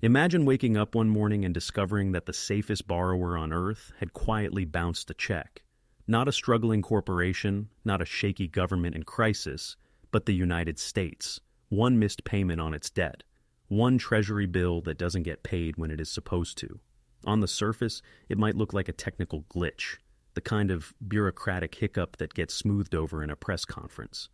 Imagine waking up one morning and discovering that the safest borrower on earth had quietly bounced a check. Not a struggling corporation, not a shaky government in crisis, but the United States. One missed payment on its debt. One Treasury bill that doesn't get paid when it is supposed to. On the surface, it might look like a technical glitch, the kind of bureaucratic hiccup that gets smoothed over in a press conference.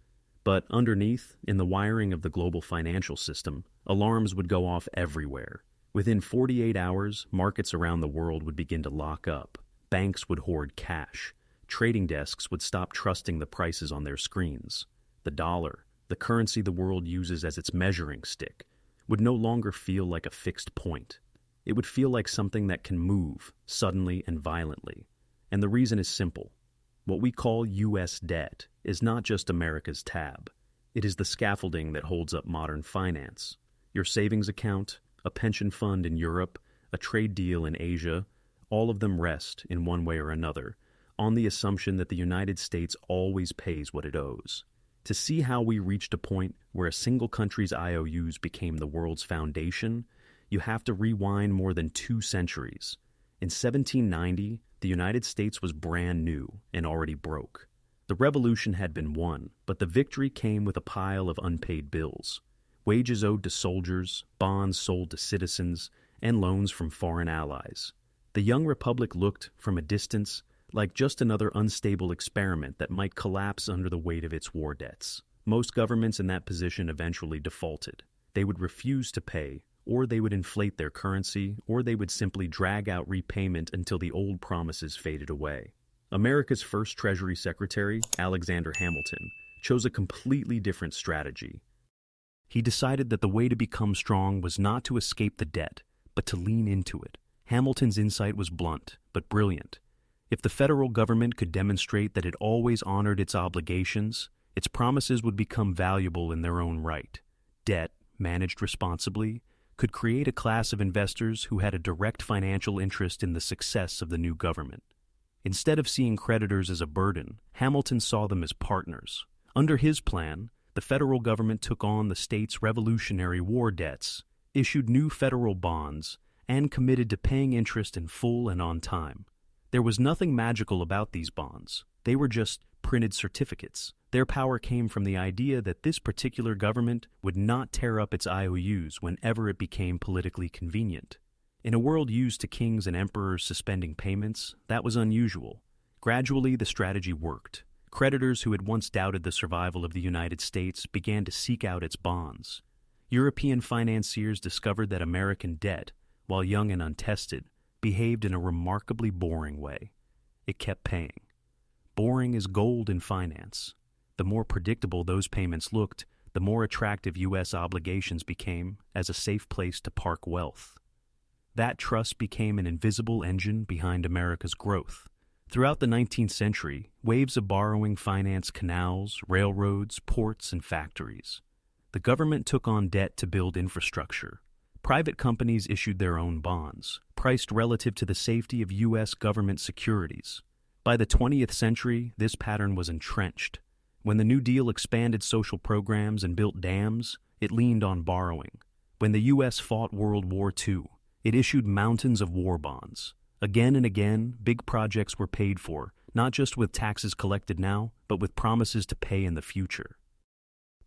But underneath, in the wiring of the global financial system, alarms would go off everywhere. Within 48 hours, markets around the world would begin to lock up. Banks would hoard cash. Trading desks would stop trusting the prices on their screens. The dollar, the currency the world uses as its measuring stick, would no longer feel like a fixed point. It would feel like something that can move, suddenly and violently. And the reason is simple. What we call U.S. debt is not just America's tab. It is the scaffolding that holds up modern finance. Your savings account, a pension fund in Europe, a trade deal in Asia, all of them rest, in one way or another, on the assumption that the United States always pays what it owes. To see how we reached a point where a single country's IOUs became the world's foundation, you have to rewind more than 2 centuries. In 1790, the United States was brand new and already broke. The revolution had been won, but the victory came with a pile of unpaid bills. Wages owed to soldiers, bonds sold to citizens, and loans from foreign allies. The young republic looked, from a distance, like just another unstable experiment that might collapse under the weight of its war debts. Most governments in that position eventually defaulted. They would refuse to pay, or they would inflate their currency, or they would simply drag out repayment until the old promises faded away. America's first Treasury Secretary, Alexander Hamilton, chose a completely different strategy. He decided that the way to become strong was not to escape the debt, but to lean into it. Hamilton's insight was blunt, but brilliant. If the federal government could demonstrate that it always honored its obligations, its promises would become valuable in their own right. Debt, managed responsibly, could create a class of investors who had a direct financial interest in the success of the new government. Instead of seeing creditors as a burden, Hamilton saw them as partners. Under his plan, the federal government took on the state's Revolutionary War debts, issued new federal bonds, and committed to paying interest in full and on time. There was nothing magical about these bonds. They were just printed certificates. Their power came from the idea that this particular government would not tear up its IOUs whenever it became politically convenient. In a world used to kings and emperors suspending payments, that was unusual. Gradually, the strategy worked. Creditors who had once doubted the survival of the United States began to seek out its bonds. European financiers discovered that American debt, while young and untested, behaved in a remarkably boring way. It kept paying. Boring is gold in finance. The more predictable those payments looked, the more attractive U.S. obligations became as a safe place to park wealth. That trust became an invisible engine behind America's growth. Throughout the 19th century, waves of borrowing financed canals, railroads, ports, and factories. The government took on debt to build infrastructure. Private companies issued their own bonds, priced relative to the safety of U.S. government securities. By the 20th century, this pattern was entrenched. When the New Deal expanded social programs and built dams, it leaned on borrowing. When the U.S. fought World War II, it issued mountains of war bonds. Again and again, big projects were paid for, not just with taxes collected now, but with promises to pay in the future.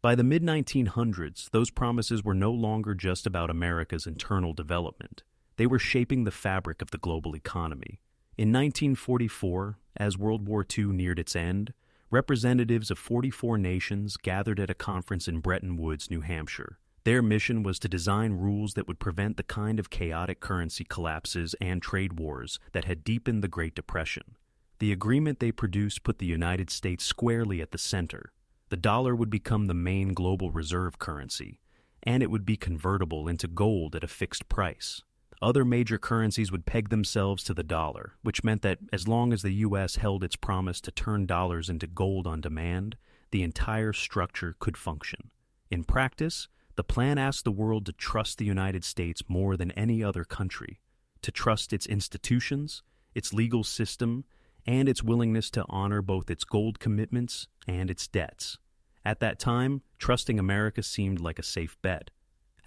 By the mid-1900s, those promises were no longer just about America's internal development. They were shaping the fabric of the global economy. In 1944, as World War II neared its end, representatives of 44 nations gathered at a conference in Bretton Woods, New Hampshire. Their mission was to design rules that would prevent the kind of chaotic currency collapses and trade wars that had deepened the Great Depression. The agreement they produced put the United States squarely at the center. The dollar would become the main global reserve currency, and it would be convertible into gold at a fixed price. Other major currencies would peg themselves to the dollar, which meant that as long as the U.S. held its promise to turn dollars into gold on demand, the entire structure could function. In practice, the plan asked the world to trust the United States more than any other country, to trust its institutions, its legal system, and its willingness to honor both its gold commitments and its debts. At that time, trusting America seemed like a safe bet.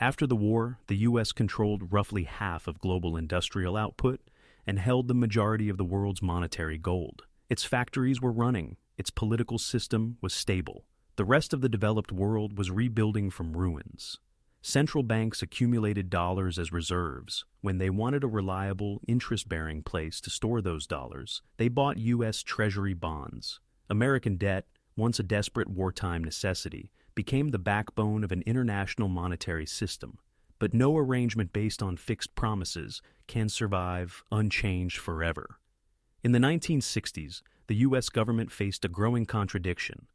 After the war, the U.S. controlled roughly half of global industrial output and held the majority of the world's monetary gold. Its factories were running, its political system was stable. The rest of the developed world was rebuilding from ruins. Central banks accumulated dollars as reserves. When they wanted a reliable, interest-bearing place to store those dollars, they bought U.S. Treasury bonds. American debt, once a desperate wartime necessity, became the backbone of an international monetary system. But no arrangement based on fixed promises can survive unchanged forever. In the 1960s, the U.S. government faced a growing contradiction.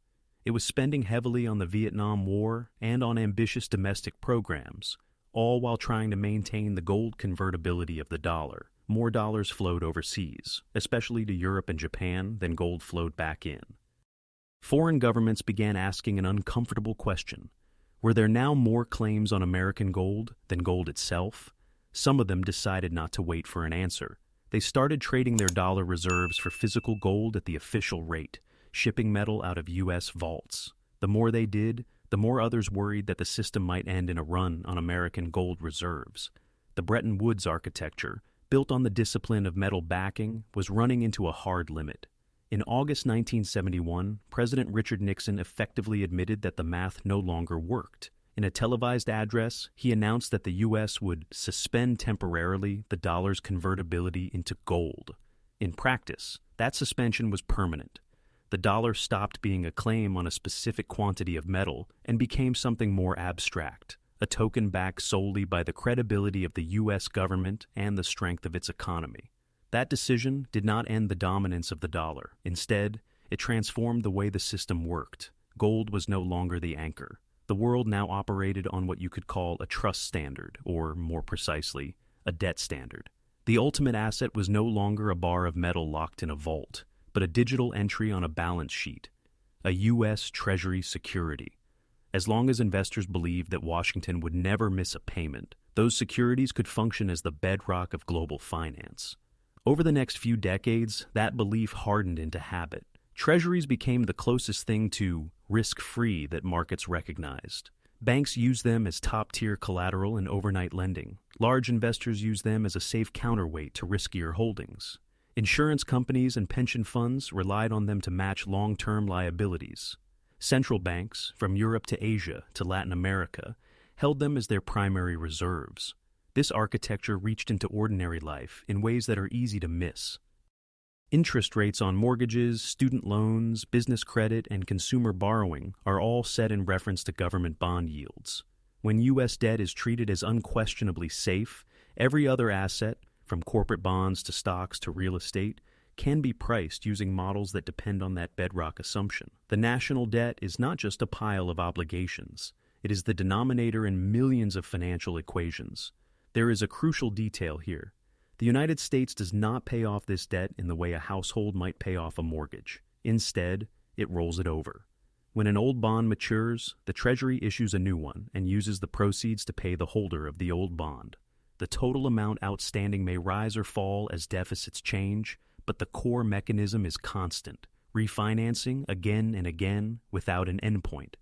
It was spending heavily on the Vietnam War and on ambitious domestic programs, all while trying to maintain the gold convertibility of the dollar. More dollars flowed overseas, especially to Europe and Japan, than gold flowed back in. Foreign governments began asking an uncomfortable question. Were there now more claims on American gold than gold itself? Some of them decided not to wait for an answer. They started trading their dollar reserves for physical gold at the official rate, shipping metal out of U.S. vaults. The more they did, the more others worried that the system might end in a run on American gold reserves. The Bretton Woods architecture, built on the discipline of metal backing, was running into a hard limit. In August 1971, President Richard Nixon effectively admitted that the math no longer worked. In a televised address, he announced that the U.S. would suspend temporarily the dollar's convertibility into gold. In practice, that suspension was permanent. The dollar stopped being a claim on a specific quantity of metal and became something more abstract, a token backed solely by the credibility of the U.S. government and the strength of its economy. That decision did not end the dominance of the dollar. Instead, it transformed the way the system worked. Gold was no longer the anchor. The world now operated on what you could call a trust standard, or more precisely, a debt standard. The ultimate asset was no longer a bar of metal locked in a vault, but a digital entry on a balance sheet, a U.S. Treasury security. As long as investors believed that Washington would never miss a payment, those securities could function as the bedrock of global finance. Over the next few decades, that belief hardened into habit. Treasuries became the closest thing to risk-free that markets recognized. Banks used them as top-tier collateral in overnight lending. Large investors used them as a safe counterweight to riskier holdings. Insurance companies and pension funds relied on them to match long-term liabilities. Central banks, from Europe to Asia to Latin America, held them as their primary reserves. This architecture reached into ordinary life in ways that are easy to miss. Interest rates on mortgages, student loans, business credit, and consumer borrowing are all set in reference to government bond yields. When U.S. debt is treated as unquestionably safe, every other asset, from corporate bonds to stocks to real estate, can be priced using models that depend on that bedrock assumption. The national debt is not just a pile of obligations. It is the denominator in millions of financial equations. There is a crucial detail here. The United States does not pay off this debt in the way a household might pay off a mortgage. Instead, it rolls it over. When an old bond matures, the Treasury issues a new one and uses the proceeds to pay the holder of the old bond. The total amount outstanding may rise or fall as deficits change, but the core mechanism is constant, refinancing again and again without an endpoint.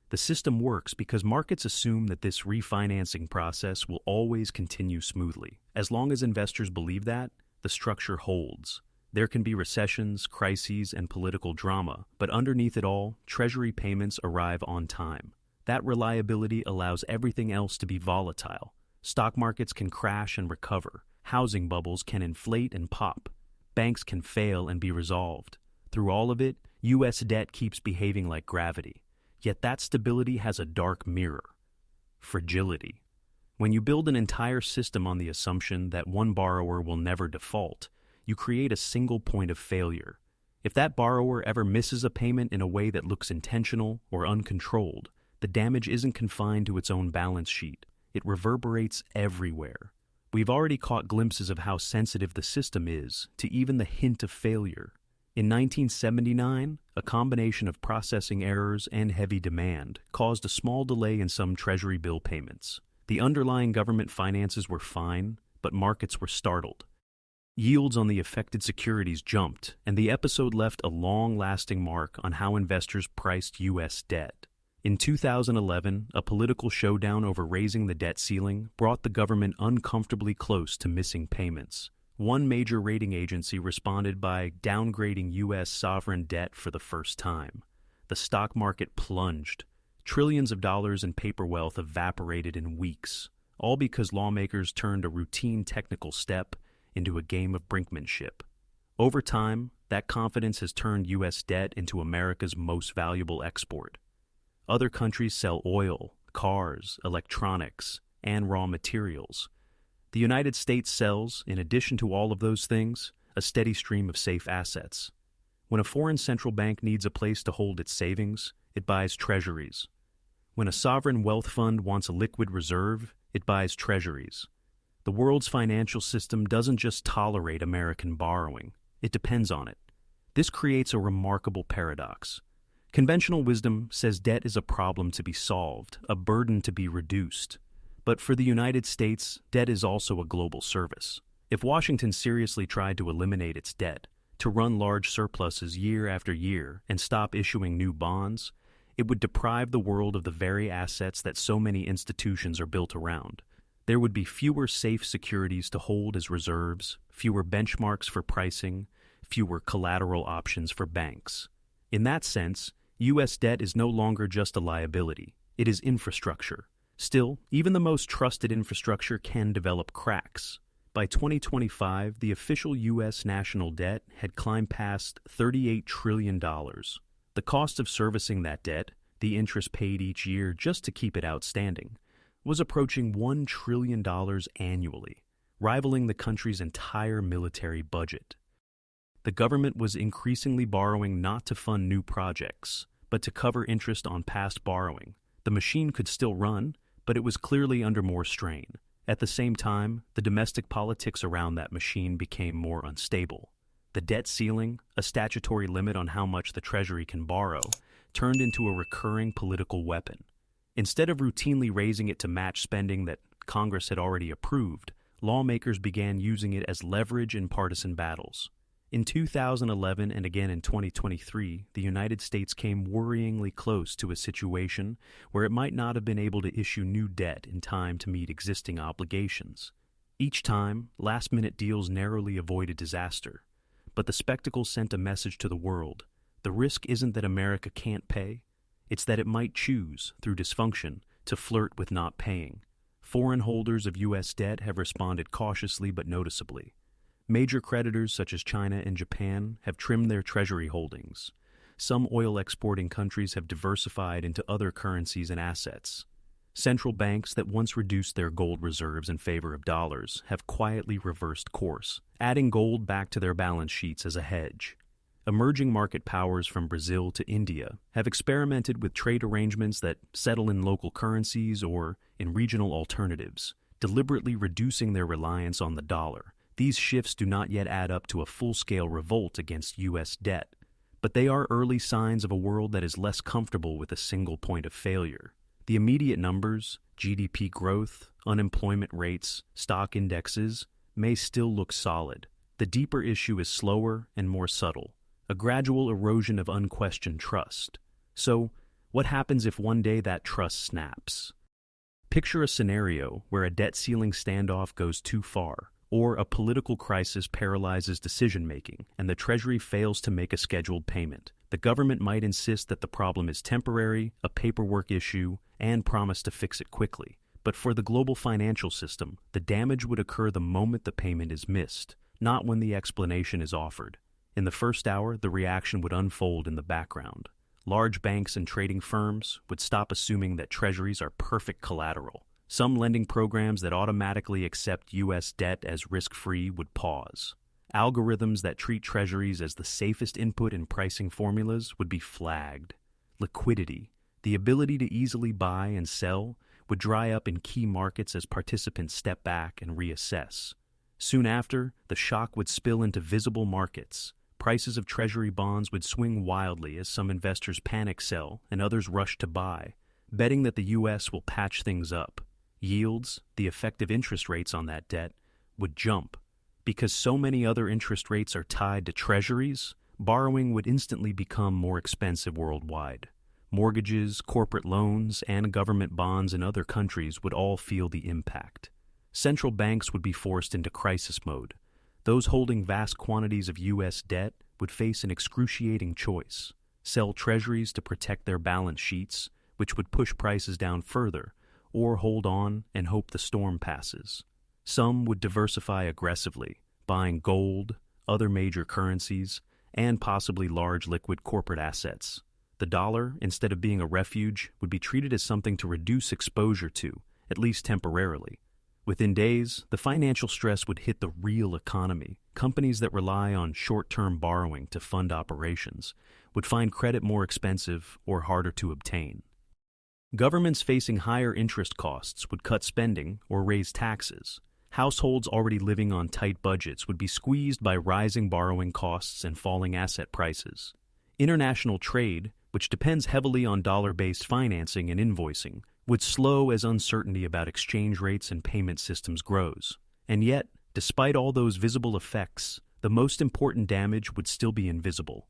The system works because markets assume that this refinancing process will always continue smoothly. As long as investors believe that, the structure holds. There can be recessions, crises, and political drama, but underneath it all, Treasury payments arrive on time. That reliability allows everything else to be volatile. Stock markets can crash and recover. Housing bubbles can inflate and pop. Banks can fail and be resolved. Through all of it, U.S. debt keeps behaving like gravity. Yet that stability has a dark mirror: fragility. When you build an entire system on the assumption that one borrower will never default, you create a single point of failure. If that borrower ever misses a payment in a way that looks intentional or uncontrolled, the damage isn't confined to its own balance sheet. It reverberates everywhere. We've already caught glimpses of how sensitive the system is to even the hint of failure. In 1979, a combination of processing errors and heavy demand caused a small delay in some Treasury bill payments. The underlying government finances were fine, but markets were startled. Yields on the affected securities jumped, and the episode left a long-lasting mark on how investors priced U.S. debt. In 2011, a political showdown over raising the debt ceiling brought the government uncomfortably close to missing payments. One major rating agency responded by downgrading U.S. sovereign debt for the first time. The stock market plunged. Trillions of dollars in paper wealth evaporated in weeks, all because lawmakers turned a routine technical step into a game of brinkmanship. Over time, that confidence has turned U.S. debt into America's most valuable export. Other countries sell oil, cars, electronics, and raw materials. The United States sells, in addition to all of those things, a steady stream of safe assets. When a foreign central bank needs a place to hold its savings, it buys Treasuries. When a sovereign wealth fund wants a liquid reserve, it buys Treasuries. The world's financial system doesn't just tolerate American borrowing, it depends on it. This creates a remarkable paradox. Conventional wisdom says debt is a problem to be solved, a burden to be reduced. But for the United States, debt is also a global service. If Washington seriously tried to eliminate its debt, to run large surpluses year after year and stop issuing new bonds, it would deprive the world of the very assets that so many institutions are built around. There would be fewer safe securities to hold as reserves, fewer benchmarks for pricing, fewer collateral options for banks. In that sense, U.S. debt is no longer just a liability. It is infrastructure. Still, even the most trusted infrastructure can develop cracks. By 2025, the official U.S. national debt had climbed past $38 trillion. The cost of servicing that debt, the interest paid each year just to keep it outstanding, was approaching $1 trillion annually, rivaling the country's entire military budget. The government was increasingly borrowing not to fund new projects, but to cover interest on past borrowing. The machine could still run, but it was clearly under more strain. At the same time, the domestic politics around that machine became more unstable. The debt ceiling, a statutory limit on how much the Treasury can borrow, turned into a recurring political weapon. Instead of routinely raising it to match spending that Congress had already approved, lawmakers began using it as leverage in partisan battles. In 2011 and again in 2023, the United States came worryingly close to a situation where it might not have been able to issue new debt in time to meet existing obligations. Each time, last-minute deals narrowly avoided disaster. But the spectacle sent a message to the world. The risk isn't that America can't pay. It's that it might choose, through dysfunction, to flirt with not paying. Foreign holders of U.S. debt have responded cautiously but noticeably. Major creditors such as China and Japan have trimmed their treasury holdings. Some oil-exporting countries have diversified into other currencies and assets. Central banks that once reduced their gold reserves in favor of dollars have quietly reversed course, adding gold back to their balance sheets as a hedge. Emerging market powers from Brazil to India have experimented with trade arrangements that settle in local currencies or in regional alternatives, deliberately reducing their reliance on the dollar. These shifts do not yet add up to a full-scale revolt against U.S. debt, but they are early signs of a world that is less comfortable with a single point of failure. The immediate numbers, GDP growth, unemployment rates, stock indexes, may still look solid. The deeper issue is slower and more subtle, a gradual erosion of unquestioned trust. So, what happens if one day that trust snaps? Picture a scenario where a debt ceiling standoff goes too far, or a political crisis paralyzes decision-making, and the Treasury fails to make a scheduled payment. The government might insist that the problem is temporary, a paperwork issue, and promise to fix it quickly. But for the global financial system, the damage would occur the moment the payment is missed, not when the explanation is offered. In the first hour, the reaction would unfold in the background. Large banks and trading firms would stop assuming that Treasuries are perfect collateral. Some lending programs that automatically accept U.S. debt as risk-free would pause. Algorithms that treat Treasuries as the safest input in pricing formulas would be flagged. Liquidity, the ability to easily buy and sell, would dry up in key markets as participants step back and reassess. Soon after, the shock would spill into visible markets. Prices of Treasury bonds would swing wildly as some investors panic sell and others rush to buy, betting that the U.S. will patch things up. Yields, the effective interest rates on that debt, would jump. Because so many other interest rates are tied to Treasuries, borrowing would instantly become more expensive worldwide. Mortgages, corporate loans, and government bonds in other countries would all feel the impact. Central banks would be forced into crisis mode. Those holding vast quantities of U.S. debt would face an excruciating choice: sell Treasuries to protect their balance sheets, which would push prices down further, or hold on and hope the storm passes. Some would diversify aggressively, buying gold, other major currencies, and possibly large liquid corporate assets. The dollar, instead of being a refuge, would be treated as something to reduce exposure to, at least temporarily. Within days, the financial stress would hit the real economy. Companies that rely on short-term borrowing to fund operations would find credit more expensive or harder to obtain. Governments facing higher interest costs would cut spending or raise taxes. Households already living on tight budgets would be squeezed by rising borrowing costs and falling asset prices. International trade, which depends heavily on dollar-based financing and invoicing, would slow as uncertainty about exchange rates and payment systems grows. And yet, despite all those visible effects, the most important damage would still be invisible: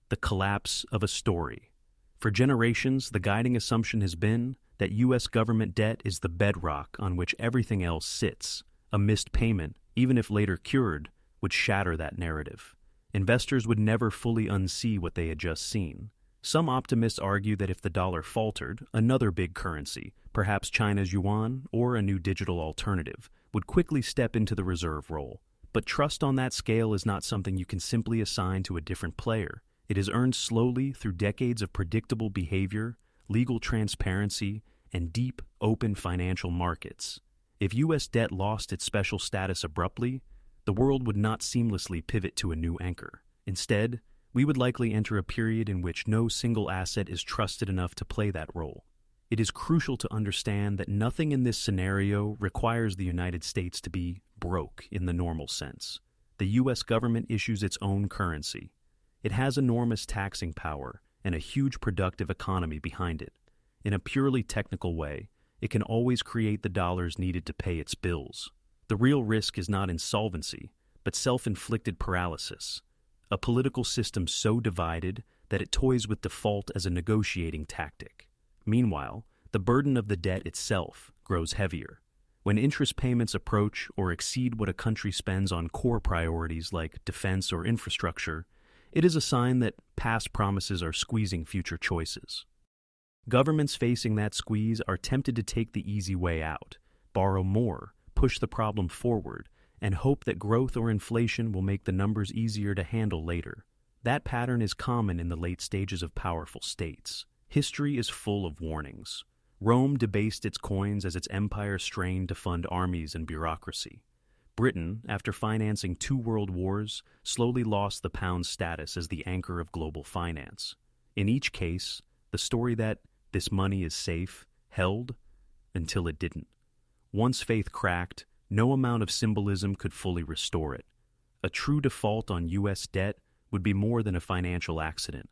the collapse of a story. For generations, the guiding assumption has been that U.S. government debt is the bedrock on which everything else sits. A missed payment, even if later cured, would shatter that narrative. Investors would never fully unsee what they had just seen. Some optimists argue that if the dollar faltered, another big currency, perhaps China's yuan or a new digital alternative, would quickly step into the reserve role. But trust on that scale is not something you can simply assign to a different player. It is earned slowly through decades of predictable behavior, legal transparency, and deep, open financial markets. If U.S. debt lost its special status abruptly, the world would not seamlessly pivot to a new anchor. Instead, we would likely enter a period in which no single asset is trusted enough to play that role. It is crucial to understand that nothing in this scenario requires the United States to be broke in the normal sense. The U.S. government issues its own currency. It has enormous taxing power and a huge productive economy behind it. In a purely technical way, it can always create the dollars needed to pay its bills. The real risk is not insolvency, but self-inflicted paralysis. A political system so divided that it toys with default as a negotiating tactic. Meanwhile, the burden of the debt itself grows heavier. When interest payments approach or exceed what a country spends on core priorities like defense or infrastructure, it is a sign that past promises are squeezing future choices. Governments facing that squeeze are tempted to take the easy way out, borrow more, push the problem forward, and hope that growth or inflation will make the numbers easier to handle later. That pattern is common in the late stages of powerful states. History is full of warnings. Rome debased its coins as its empire strained to fund armies and bureaucracy. Britain, after financing 2 world wars, slowly lost the pound's status as the anchor of global finance. In each case, the story that this money is safe held until it didn't. Once faith cracked, no amount of symbolism could fully restore it. A true default on U.S. debt would be more than a financial accident.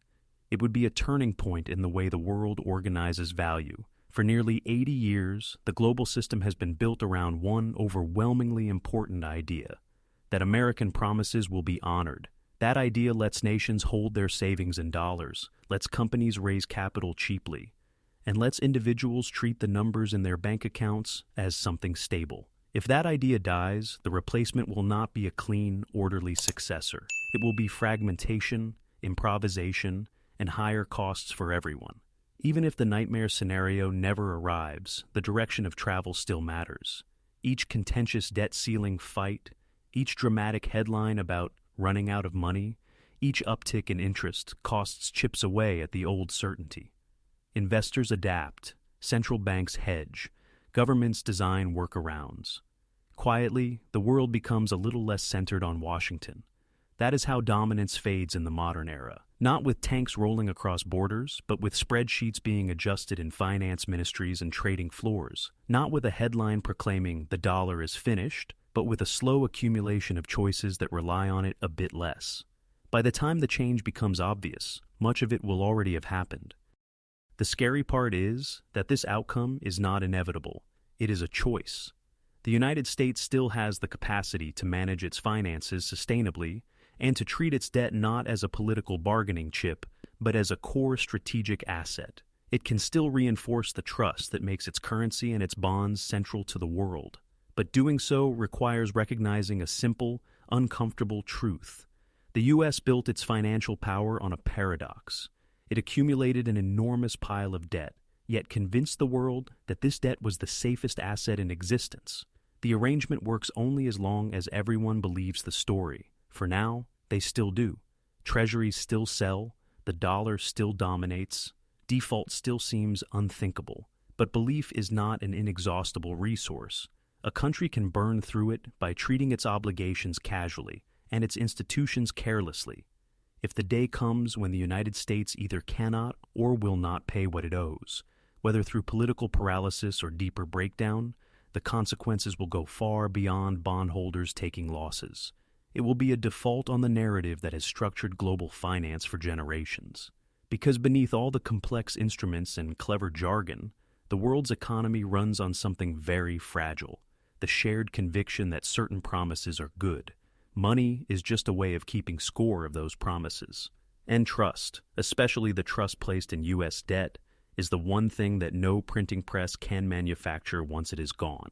It would be a turning point in the way the world organizes value. For nearly 80 years, the global system has been built around one overwhelmingly important idea: that American promises will be honored. That idea lets nations hold their savings in dollars, lets companies raise capital cheaply, and lets individuals treat the numbers in their bank accounts as something stable. If that idea dies, the replacement will not be a clean, orderly successor. It will be fragmentation, improvisation, and higher costs for everyone. Even if the nightmare scenario never arrives, the direction of travel still matters. Each contentious debt ceiling fight, each dramatic headline about running out of money, each uptick in interest costs chips away at the old certainty. Investors adapt, central banks hedge, governments design workarounds. Quietly, the world becomes a little less centered on Washington. That is how dominance fades in the modern era. Not with tanks rolling across borders, but with spreadsheets being adjusted in finance ministries and trading floors. Not with a headline proclaiming the dollar is finished, but with a slow accumulation of choices that rely on it a bit less. By the time the change becomes obvious, much of it will already have happened. The scary part is that this outcome is not inevitable. It is a choice. The United States still has the capacity to manage its finances sustainably and to treat its debt not as a political bargaining chip, but as a core strategic asset. It can still reinforce the trust that makes its currency and its bonds central to the world. But doing so requires recognizing a simple, uncomfortable truth. The U.S. built its financial power on a paradox. It accumulated an enormous pile of debt, yet convinced the world that this debt was the safest asset in existence. The arrangement works only as long as everyone believes the story. For now, they still do. Treasuries still sell, the dollar still dominates, default still seems unthinkable. But belief is not an inexhaustible resource. A country can burn through it by treating its obligations casually and its institutions carelessly. If the day comes when the United States either cannot or will not pay what it owes, whether through political paralysis or deeper breakdown, the consequences will go far beyond bondholders taking losses. It will be a default on the narrative that has structured global finance for generations. Because beneath all the complex instruments and clever jargon, the world's economy runs on something very fragile, the shared conviction that certain promises are good. Money is just a way of keeping score of those promises. And trust, especially the trust placed in U.S. debt, is the one thing that no printing press can manufacture once it is gone.